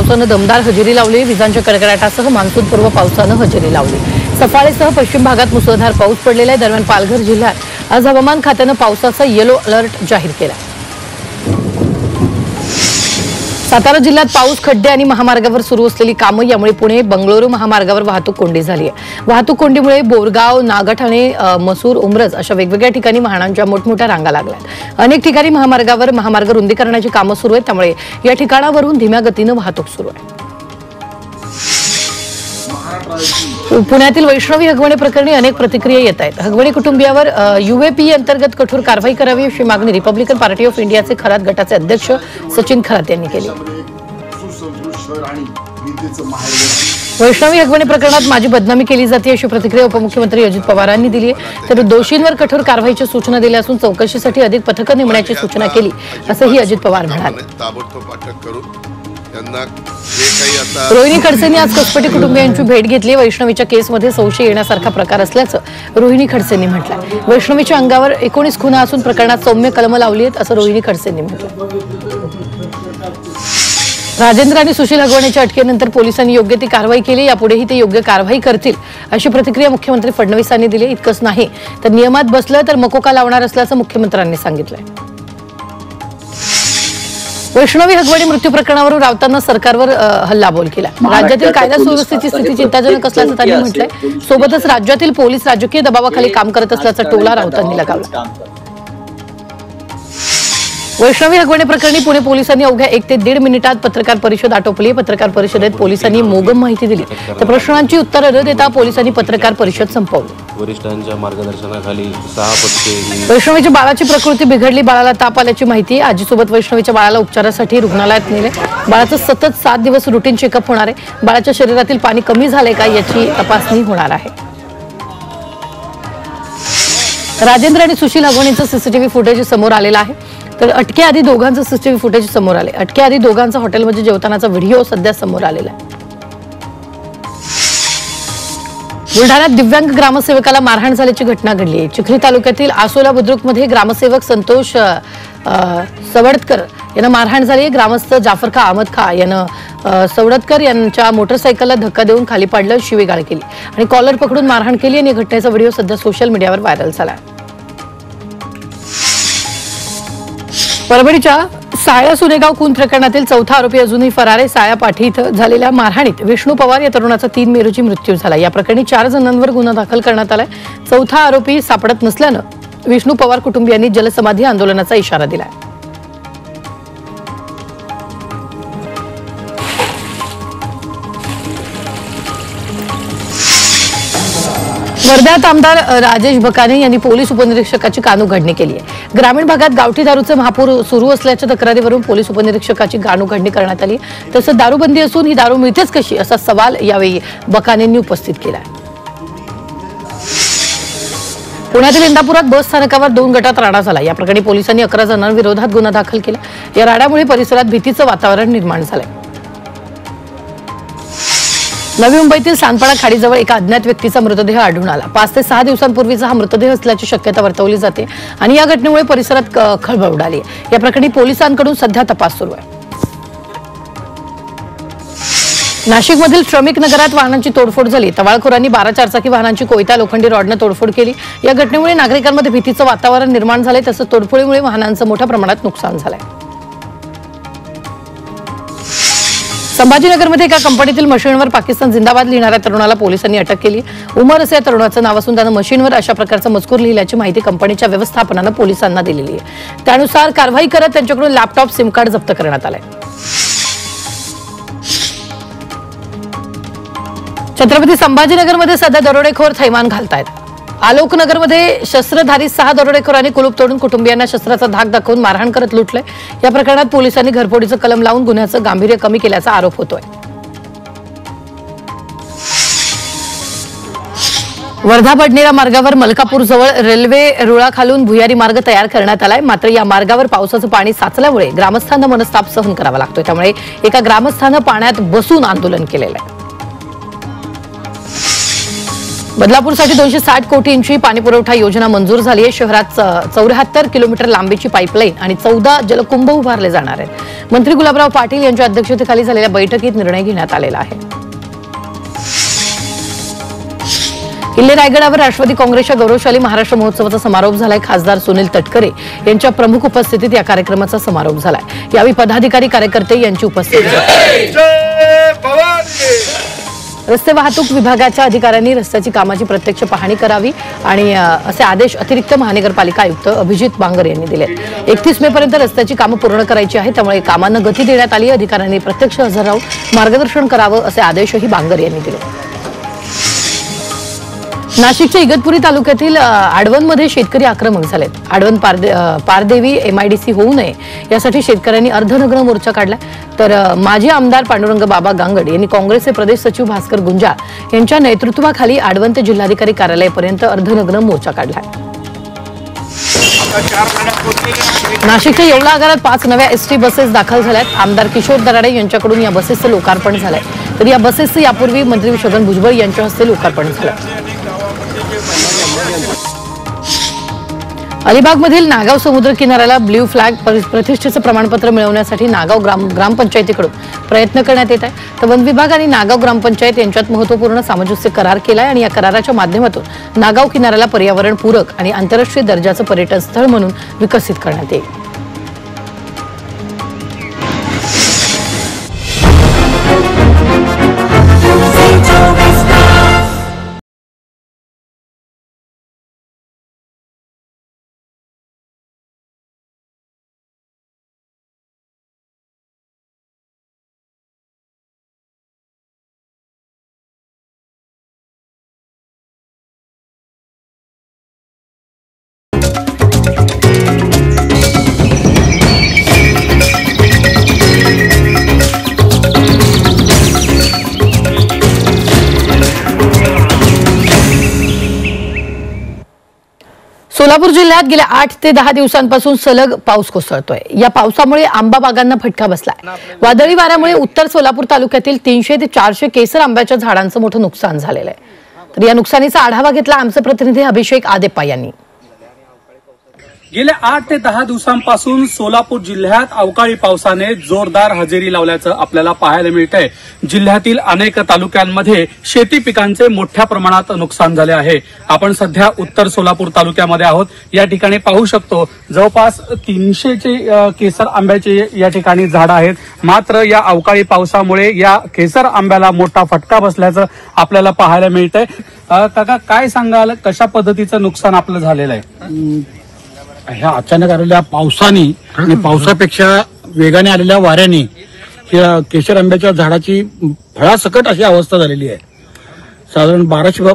पावसानं दमदार हजेरी लावली। विजांच्या कडकडाटासह मान्सूनपूर्व पावसानं हजेरी लावली। सफाळेसह पश्चिम भागात मुसळधार पाऊस पडलेला आहे। दरम्यान पालघर जिल्ह्यात आज हवामान खात्यानं पावसाचा येलो अलर्ट जाहीर केला। सातारा जिल्ह्यात पाऊस, खड्डे आणि महामार्गावर सुरू असलेली कामं यामुळे पुणे बंगळुरू महामार्गावर वाहतूक कोंडी झाली आहे। वाहतूक कोंडीमुळे बोरगाव, नागठाणे, मसूर, उमरज अशा वेगवेगळ्या ठिकाणी वाहनांच्या मोठमोठ्या रांगा लागल्यात। अनेक ठिकाणी महामार्ग रुंदीकरणाची कामं सुरू आहेत, त्यामुळे या ठिकाणावरून धीम्या गतीनं वाहतूक सुरू आहे। पुण्यातील वैष्णवी हगवणे प्रकरणी अनेक प्रतिक्रिया येत आहेत। हगवणे कुटुंबियावर UAPA अंतर्गत कठोर कारवाई करावी अशी मागणी रिपब्लिकन पार्टी ऑफ इंडियाचे खरात गटाचे अध्यक्ष सचिन खरात यांनी केली। वैष्णवी हगवणे प्रकरणात माझी बदनामी केली जाते अशी प्रतिक्रिया उपमुख्यमंत्री अजित पवारांनी दिली आहे। तर दोषींवर कठोर कारवाईची सूचना दिल्या असून चौकशीसाठी अधिक पथकं नेमण्याची सूचना केली असंही अजित पवार म्हणाले। रोहिणी खडसेंनी आज कसपटे कुटुंबियांची भेट घेतली। वैष्णवीच्या केसमध्ये संशय येण्यासारखा प्रकार असल्याचं रोहिणी खडसेंनी म्हटलं। वैष्णवीच्या अंगावर 19 खुना असून प्रकरणात सौम्य कलमं लावली आहेत असं रोहिणी खडसेंनी म्हटलं। राजेंद्र आणि सुशील हगवणेच्या अटकेनंतर पोलिसांनी योग्य ती कारवाई केली। यापुढेही ते योग्य कारवाई करतील अशी प्रतिक्रिया मुख्यमंत्री फडणवीसांनी दिली। इतकंच नाही तर नियमात बसलं तर मकोका लावणार असल्याचं मुख्यमंत्र्यांनी सांगितलंय। वैष्णवी हगवणे मृत्यू प्रकरणावरून राऊतांना सरकारवर हल्लाबोल केला। राज्यातील कायदा सुव्यवस्थेची स्थिती चिंताजनक असल्याचं त्यांनी म्हटलंय। सोबतच राज्यातील पोलीस राजकीय दबावाखाली काम करत असल्याचा टोला राऊतांनी लगावला। वैष्णवी हगवणे प्रकरणी पुणे पोलिसांनी अवघ्या 1 ते 1.5 मिनिटात पत्रकार परिषद आटोपली। पत्रकार परिषदेत पोलिसांनी मोगम माहिती दिली तर प्रश्नांची उत्तरं न देता पोलिसांनी पत्रकार परिषद संपवली। वरिष्ठांच्या मार्गदर्शनाखाली 6 पथके। वैष्णवीच्या बाळाची प्रकृती बिघडली। बाळाला ताप आल्याची माहिती। आजीसोबत वैष्णवीच्या बाळाला उपचारासाठी रुग्णालयात नेले। बाळाचं सतत 7 दिवस रुटीन चेकअप होणार आहे। बाळाच्या शरीरातील पाणी कमी झाले का याची तपासणी होणार आहे। राजेंद्र आणि सुशील हगवणेचं सीसीटीव्ही फुटेज समोर आलेलं आहे। तर अटकेआधी दोघांचं सीसीटीव्ही फुटेज समोर आले। अटकेआधी दोघांचा हॉटेलमध्ये जेवतानाचा व्हिडिओ सध्या समोर आलेला आहे। बुलढाण्यात दिव्यांग ग्रामसेवकाला मारहाण झाल्याची घटना घडली आहे। चिखली तालुक्यातील आसोला बुद्रुकमध्ये ग्रामसेवक संतोष सवडतकर यांना मारहाण झाली आहे। ग्रामस्थ जाफर खा अहमद खा यानं सवडतकर यांच्या मोटरसायकलला धक्का देऊन खाली पाडलं, शिवीगाळ केली आणि कॉलर पकडून मारहाण केली आणि घटनेचा व्हिडिओ सध्या सोशल मीडियावर व्हायरल झाला आहे। परभणीच्या साया सुनेगाव खून प्रकरणातील 4था आरोपी अजूनही फरार आहे। साया पाठी इथं झालेल्या मारहाणीत विष्णू पवार या तरुणाचा 3 मे रोजी मृत्यू झाला। या प्रकरणी 4 जणांवर गुन्हा दाखल करण्यात आलाय। 4था आरोपी सापडत नसल्यानं विष्णू पवार कुटुंबियांनी जलसमाधी आंदोलनाचा इशारा दिलाय। वर्ध्यात आमदार राजेश बकाने यांनी पोलीस उपनिरीक्षकाची कानउघडणी केली आहे। ग्रामीण भागात गावठी दारूचे महापूर सुरू असल्याच्या तक्रारीवरून पोलीस उपनिरीक्षकाची कानउघडणी करण्यात आली। तसंच दारूबंदी असून ही दारू मिळतेच कशी असा सवाल यावेळी बकानेंनी उपस्थित केला। पुण्यातील इंदापुरात बस स्थानकावर 2 गटात राडा झाला। या प्रकरणी पोलिसांनी 11 जणांविरोधात गुन्हा दाखल केला। या राड्यामुळे परिसरात भीतीचं वातावरण निर्माण झालंय। नवी मुंबईतील सांदपाडा खाडीजवळ एका अज्ञात व्यक्तीचा मृतदेह आढळून आला। 5 ते 6 दिवसांपूर्वीचा हा मृतदेह असल्याची शक्यता वर्तवली जाते आणि या घटनेमुळे परिसरात खळबळ उडाली आहे। या प्रकरणी पोलिसांकडून सध्या तपास सुरू आहे। नाशिकमधील श्रमिक नगरात वाहनांची तोडफोड झाली। टवाळखोरांनी 12 चारचाकी वाहनांची कोयता लोखंडी रॉडनं तोडफोड केली। या घटनेमुळे नागरिकांमध्ये भीतीचं वातावरण निर्माण झालंय। तसंच तोडफोडीमुळे वाहनांचं मोठ्या प्रमाणात नुकसान झालंय। संभाजीनगरमध्ये एका कंपनीतील मशीनवर पाकिस्तान जिंदाबाद लिहिणाऱ्या तरुणाला पोलिसांनी अटक केली। उमर असं या तरुणाचं नाव असून त्यानं मशीनवर अशा प्रकारचा मजकूर लिहिल्याची माहिती कंपनीच्या व्यवस्थापनानं पोलिसांना दिलेली आहे। त्यानुसार कारवाई करत त्यांच्याकडून लॅपटॉप, सिम कार्ड जप्त करण्यात आलंय। छत्रपती संभाजीनगरमध्ये सध्या दरोडेखोर थैमान घालतायत। आलोकनगरमध्ये शस्त्रधारी 6 दरोडेखोरांनी कुलूप तोडून कुटुंबियांना शस्त्राचा धाक दाखवून मारहाण करत लुटलंय। या प्रकरणात पोलिसांनी घरफोडीचं कलम लावून गुन्ह्याचं गांभीर्य कमी केल्याचा आरोप होतोय। वर्धा बडनेरा मार्गावर मलकापूर जवळ रेल्वे रुळाखालून भुयारी मार्ग तयार करण्यात आलाय। मात्र या मार्गावर पावसाचं पाणी साचल्यामुळे ग्रामस्थांना मनस्ताप सहन करावा लागतोय। त्यामुळे एका ग्रामस्थानं पाण्यात बसून आंदोलन केलेलं आहे। बदलापूरसाठी 260 कोटींची पाणीपुरवठा योजना मंजूर झाली आहे। शहरात 74 किलोमीटर लांबीची पाईपलाईन आणि 14 जलकुंभ उभारले जाणार आहेत। मंत्री गुलाबराव पाटील यांच्या अध्यक्षतेखाली झालेल्या बैठकीत निर्णय घेण्यात आलेला आहे. किल्ले रायगडावर राष्ट्रवादी काँग्रेसच्या गौरवशाली महाराष्ट्र महोत्सवाचा समारोप झालाय. खासदार सुनील तटकरे यांच्या प्रमुख उपस्थितीत या कार्यक्रमाचा समारोप झालाय. यावेळी पदाधिकारी कार्यकर्ते यांची उपस्थिती होती. रस्ते वाहतूक विभागाच्या अधिकाऱ्यांनी रस्त्याची कामाची प्रत्यक्ष पाहणी करावी आणि असे आदेश अतिरिक्त महानगरपालिका आयुक्त अभिजित बांगर यांनी दिले. 31 मे पर्यंत रस्त्याची कामं पूर्ण करायची आहे, त्यामुळे कामांना गती देण्यात आली. अधिकाऱ्यांनी प्रत्यक्ष हजर राहून मार्गदर्शन करावं असे आदेशही बांगर यांनी दिले. नाशिकच्या इगतपुरी तालुक्यातील आडवणमध्ये शेतकरी आक्रमक झालेत. आडवण पारदेवी MIDC होऊ नये यासाठी शेतकऱ्यांनी अर्धनग्न मोर्चा काढला. तर माजी आमदार पांडुरंग बाबा गांगड यांनी काँग्रेसचे प्रदेश सचिव भास्कर गुंजाळ यांच्या नेतृत्वाखाली आडवण ते जिल्हाधिकारी कार्यालयापर्यंत अर्धनग्न मोर्चा काढला. नाशिकच्या येवला आगारात 5 नव्या ST बसेस दाखल झाल्यात. आमदार किशोर दराडे यांच्याकडून या बसेसचं लोकार्पण झालंय. तर या बसेसचं यापूर्वी मंत्री छगन भुजबळ यांच्या हस्ते लोकार्पण झालं. अलिबागमधील नागाव समुद्र किनाऱ्याला ब्ल्यू फ्लॅग प्रतिष्ठेचं प्रमाणपत्र मिळवण्यासाठी नागाव ग्रामपंचायतीकडून प्रयत्न करण्यात येत आहे. तर वन विभाग आणि नागाव ग्रामपंचायत यांच्यात महत्त्वपूर्ण सामंजस्य करार केलाय आणि या कराराच्या माध्यमातून नागाव किनाऱ्याला पर्यावरणपूरक आणि आंतरराष्ट्रीय दर्जाचं पर्यटन स्थळ म्हणून विकसित करण्यात येईल. सोलापूर जिल्ह्यात गेल्या 8 ते 10 दिवसांपासून सलग पाऊस कोसळतोय. या पावसामुळे आंबा बागांना फटका बसलाय. वादळी वाऱ्यामुळे उत्तर सोलापूर तालुक्यातील 300 ते 400 केसर आंब्याच्या झाडांचं मोठं नुकसान झालेलं आहे. तर या नुकसानीचा आढावा घेतला आमचे प्रतिनिधी अभिषेक आदेप्पा यांनी. गेल्या 8 ते 10 दिवसांपासून सोलापूर जिल्ह्यात अवकाळी पावसाने जोरदार हजेरी लावल्याचं आपल्याला पाहायला मिळतंय. जिल्ह्यातील अनेक तालुक्यांमध्ये शेती पिकांचे मोठ्या प्रमाणात नुकसान झाले आहे. आपण सध्या उत्तर सोलापूर तालुक्यामध्ये आहोत. या ठिकाणी पाहू शकतो जवळपास 300चे केसर आंब्याचे या ठिकाणी झाडं आहेत. मात्र या अवकाळी पावसामुळे या केसर आंब्याला मोठा फटका बसल्याचं आपल्याला पाहायला मिळतंय. काका, काय सांगाल, कशा पद्धतीचं नुकसान आपलं झालेलं आहे? ह्या अचानक आलेल्या पावसाने आणि पावसापेक्षा वेगाने आलेल्या वाऱ्याने या केशर आंब्याच्या झाडाची फळासकट अशी अवस्था झालेली आहे. साधारण 1200